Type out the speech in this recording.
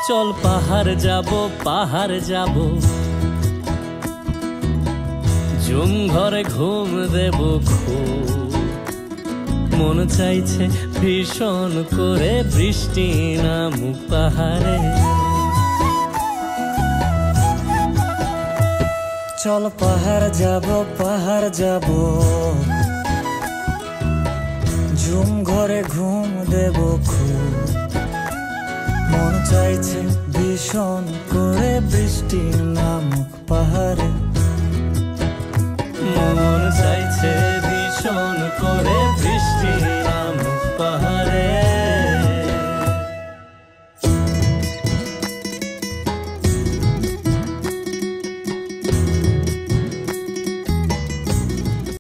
চল পাহাড় যাব জুম ঘরে ঘুম দেব খুব মন চাইছে ভীষণ করে বৃষ্টি নামুক পাহাড়ে। চল পাহাড় যাব ঝুম ঘরে ঘুম দেব খুব মন চাইছে ভীষণ করে বৃষ্টি নামুক পাহাড়ে। মন চাইছে ভীষণ করে